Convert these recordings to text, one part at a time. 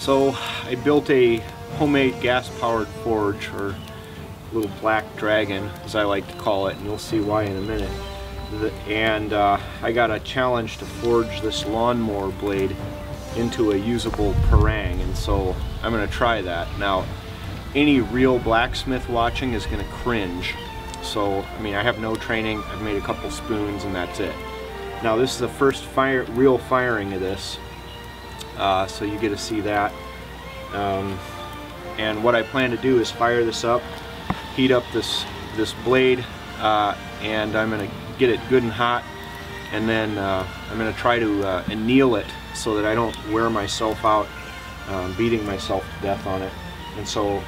So I built a homemade gas-powered forge, or little black dragon as I like to call it, and you'll see why in a minute. And I got a challenge to forge this lawnmower blade into a usable parang, and so I'm going to try that. Now, any real blacksmith watching is going to cringe. So, I mean, I have no training. I've made a couple spoons and that's it. Now, this is the first real firing of this, so you get to see that. And what I plan to do is fire this up, heat up this blade, and I'm going to get it good and hot, and then I'm going to try to anneal it so that I don't wear myself out beating myself to death on it. And so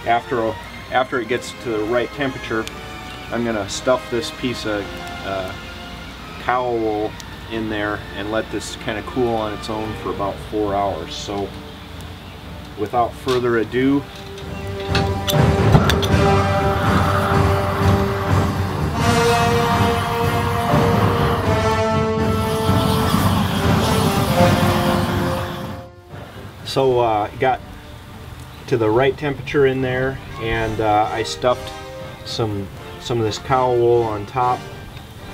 after it gets to the right temperature, I'm going to stuff this piece of cow wool in there and let this kind of cool on its own for about 4 hours. So without further ado, got to the right temperature in there, and I stuffed some of this cow wool on top,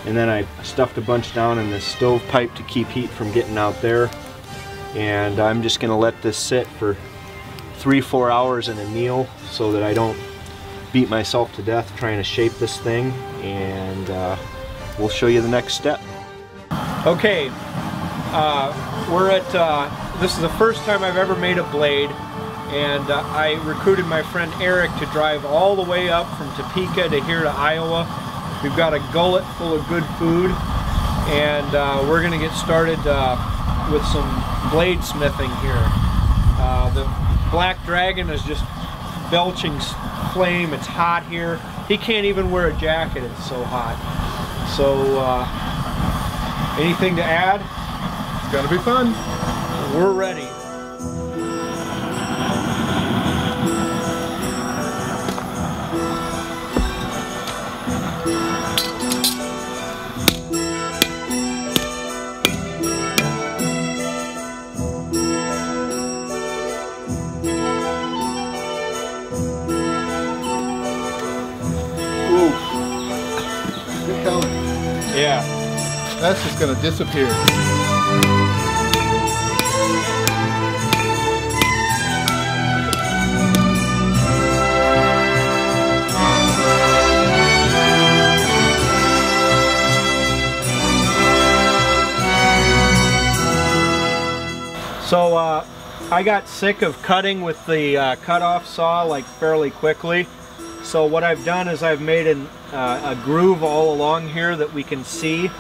and then I stuffed a bunch down in this stovepipe to keep heat from getting out there. And I'm just going to let this sit for 3-4 hours and anneal so that I don't beat myself to death trying to shape this thing, and we'll show you the next step. Okay, we're at this is the first time I've ever made a blade, and I recruited my friend Eric to drive all the way up from Topeka to here to Iowa. We've got a gullet full of good food, and we're going to get started with some blade smithing here. The black dragon is just belching flame. It's hot here. He can't even wear a jacket, it's so hot. So anything to add? It's gonna be fun. We're ready. Ooh, good color. Yeah. That's just gonna disappear. So I got sick of cutting with the cutoff saw like fairly quickly. So what I've done is I've made a groove all along here that we can see,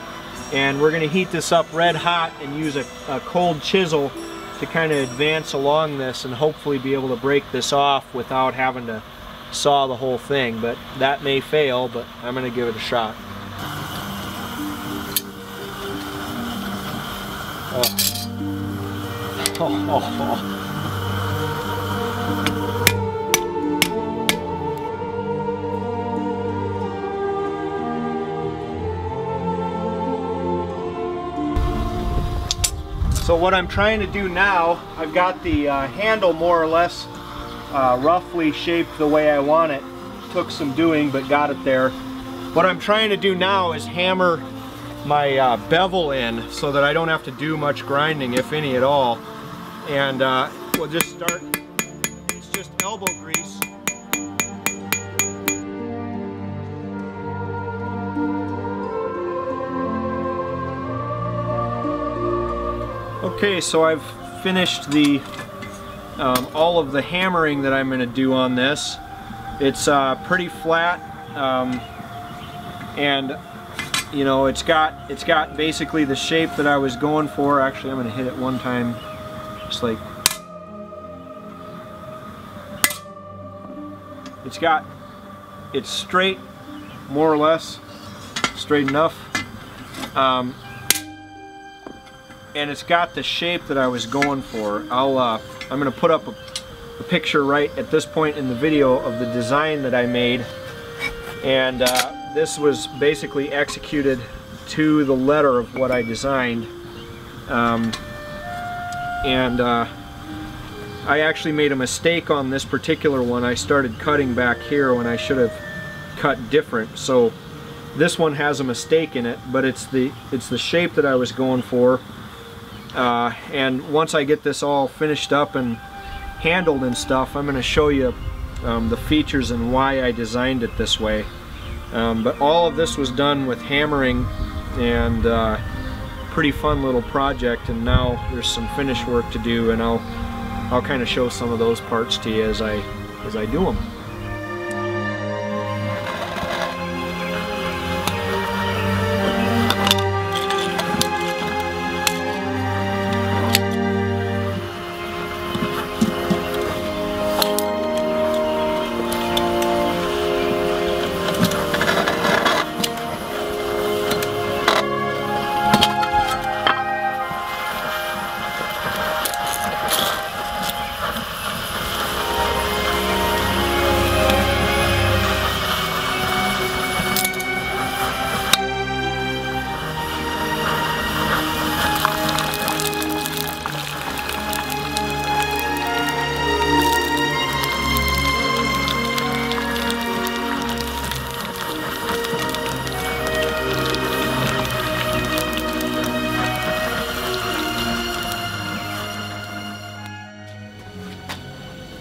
and we're going to heat this up red hot and use a cold chisel to kind of advance along this and hopefully be able to break this off without having to saw the whole thing. But that may fail, but I'm going to give it a shot. So what I'm trying to do now, I've got the handle more or less roughly shaped the way I want it. Took some doing, but got it there. What I'm trying to do now is hammer my bevel in so that I don't have to do much grinding, if any at all. And we'll just start, it's just elbow grease. Okay, so I've finished the all of the hammering that I'm going to do on this. It's pretty flat, and you know, it's got basically the shape that I was going for. Actually, I'm going to hit it one time, just like it's straight, more or less straight enough, and it's got the shape that I was going for. I'm going to put up a picture right at this point in the video of the design that I made, and this was basically executed to the letter of what I designed. I actually made a mistake on this particular one. I started cutting back here when I should have cut different. So this one has a mistake in it, but it's the shape that I was going for. And once I get this all finished up and handled and stuff, I'm going to show you the features and why I designed it this way. But all of this was done with hammering, and pretty fun little project, and now there's some finish work to do, and I'll kind of show some of those parts to you as I do them.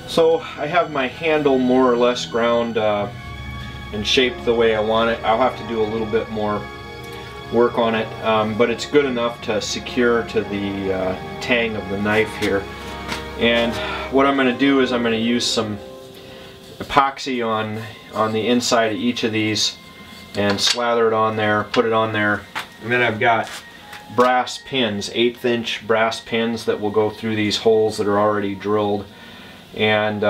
So I have my handle more or less ground and shaped the way I want it. I'll have to do a little bit more work on it, but it's good enough to secure to the tang of the knife here. And what I'm going to do is I'm going to use some epoxy on the inside of each of these and slather it on there, put it on there, and then I've got brass pins, 1/8 inch brass pins that will go through these holes that are already drilled. And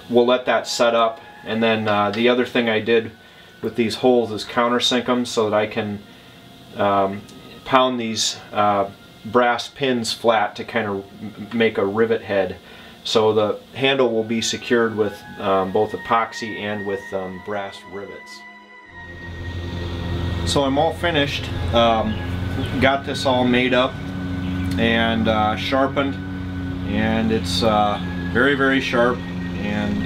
we'll let that set up, and then the other thing I did with these holes is countersink them so that I can pound these brass pins flat to kind of make a rivet head. So the handle will be secured with both epoxy and with brass rivets. So I'm all finished, got this all made up and sharpened, and it's very, very sharp and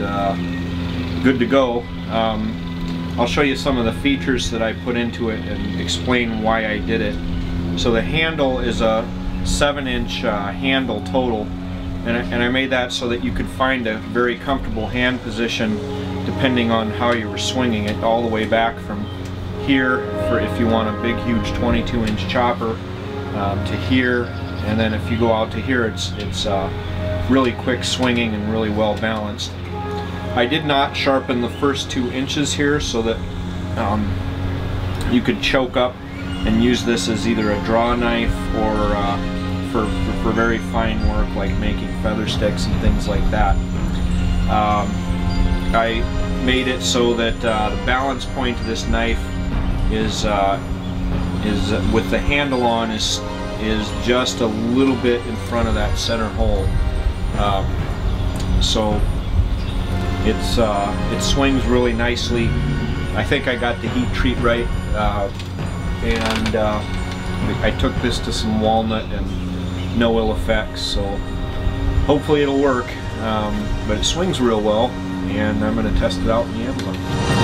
good to go. I'll show you some of the features that I put into it and explain why I did it. So the handle is a 7-inch handle total, and I made that so that you could find a very comfortable hand position depending on how you were swinging it, all the way back from here for if you want a big huge 22-inch chopper to here, and then if you go out to here it's really quick swinging and really well balanced. I did not sharpen the first 2 inches here so that you could choke up and use this as either a draw knife or for very fine work like making feather sticks and things like that. I made it so that the balance point of this knife is with the handle on is just a little bit in front of that center hole. So it swings really nicely. I think I got the heat treat right, and I took this to some walnut and no ill effects, so hopefully it'll work. But it swings real well, and I'm going to test it out in the anvil.